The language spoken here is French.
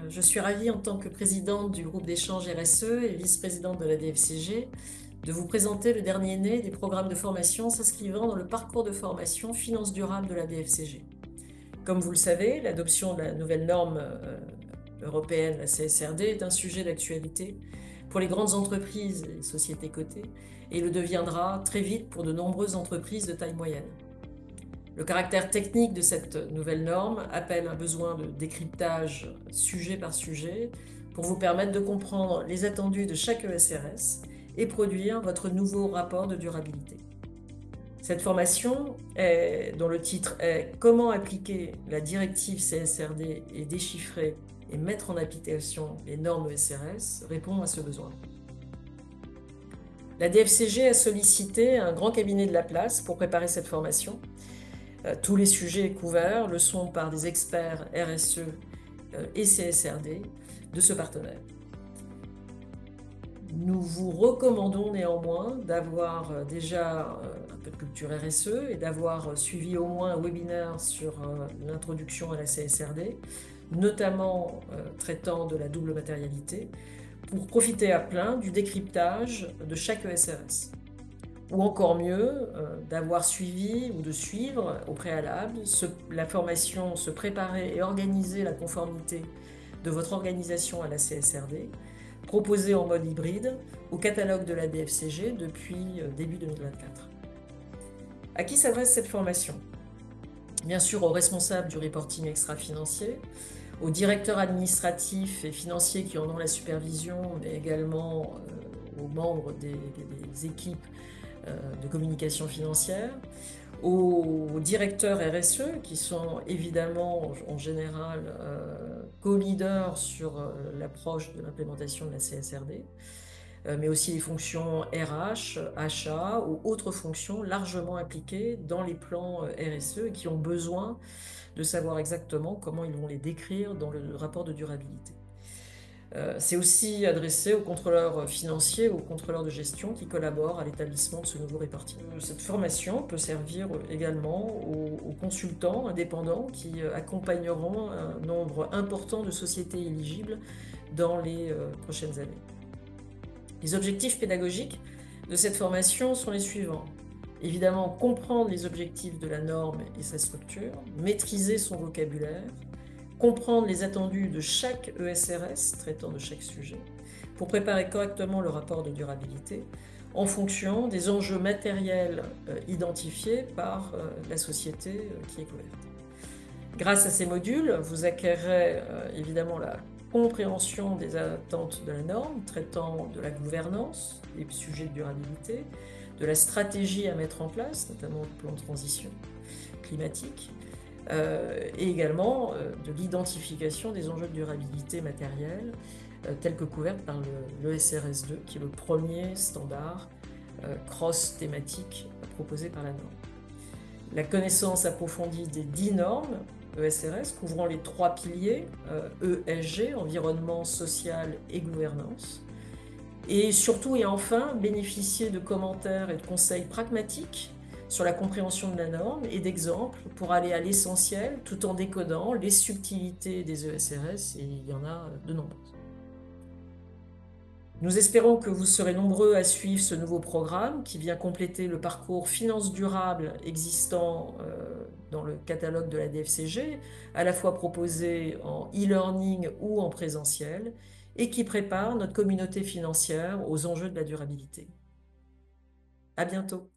Je suis ravie en tant que présidente du groupe d'échange RSE et vice-présidente de la DFCG de vous présenter le dernier né des programmes de formation s'inscrivant dans le parcours de formation finance durable de la DFCG. Comme vous le savez, l'adoption de la nouvelle norme européenne, la CSRD, est un sujet d'actualité pour les grandes entreprises et les sociétés cotées et le deviendra très vite pour de nombreuses entreprises de taille moyenne. Le caractère technique de cette nouvelle norme appelle un besoin de décryptage sujet par sujet pour vous permettre de comprendre les attendus de chaque ESRS et produire votre nouveau rapport de durabilité. Cette formation, dont le titre est Comment appliquer la directive CSRD et déchiffrer et mettre en application les normes ESRS, répond à ce besoin. La DFCG a sollicité un grand cabinet de la place pour préparer cette formation. Tous les sujets couverts le sont par des experts RSE et CSRD de ce partenaire. Nous vous recommandons néanmoins d'avoir déjà un peu de culture RSE et d'avoir suivi au moins un webinaire sur l'introduction à la CSRD, notamment traitant de la double matérialité, pour profiter à plein du décryptage de chaque ESRS. Ou encore mieux, d'avoir suivi ou de suivre au préalable la formation, se préparer et organiser la conformité de votre organisation à la CSRD, proposée en mode hybride au catalogue de la DFCG depuis début 2024. À qui s'adresse cette formation? Bien sûr aux responsables du reporting extra-financier, aux directeurs administratifs et financiers qui en ont la supervision, mais également aux membres des équipes de communication financière, aux directeurs RSE qui sont évidemment en général co-leaders sur l'approche de l'implémentation de la CSRD, mais aussi les fonctions RH, achat ou autres fonctions largement impliquées dans les plans RSE et qui ont besoin de savoir exactement comment ils vont les décrire dans le rapport de durabilité. C'est aussi adressé aux contrôleurs financiers, aux contrôleurs de gestion qui collaborent à l'établissement de ce nouveau reporting. Cette formation peut servir également aux consultants indépendants qui accompagneront un nombre important de sociétés éligibles dans les prochaines années. Les objectifs pédagogiques de cette formation sont les suivants. Évidemment, comprendre les objectifs de la norme et sa structure, maîtriser son vocabulaire, comprendre les attendus de chaque ESRS traitant de chaque sujet, pour préparer correctement le rapport de durabilité en fonction des enjeux matériels identifiés par la société qui est couverte. Grâce à ces modules, vous acquérerez évidemment la compréhension des attentes de la norme, traitant de la gouvernance, des sujets de durabilité, de la stratégie à mettre en place, notamment le plan de transition climatique, et également de l'identification des enjeux de durabilité matérielle tels que couverts par l'ESRS 2, qui est le premier standard cross-thématique proposé par la norme. La connaissance approfondie des 10 normes ESRS couvrant les 3 piliers ESG, environnement, social et gouvernance. Et surtout et enfin, bénéficier de commentaires et de conseils pragmatiques sur la compréhension de la norme et d'exemples pour aller à l'essentiel tout en décodant les subtilités des ESRS, et il y en a de nombreuses. Nous espérons que vous serez nombreux à suivre ce nouveau programme qui vient compléter le parcours finance durable existant dans le catalogue de la DFCG, à la fois proposé en e-learning ou en présentiel, et qui prépare notre communauté financière aux enjeux de la durabilité. À bientôt.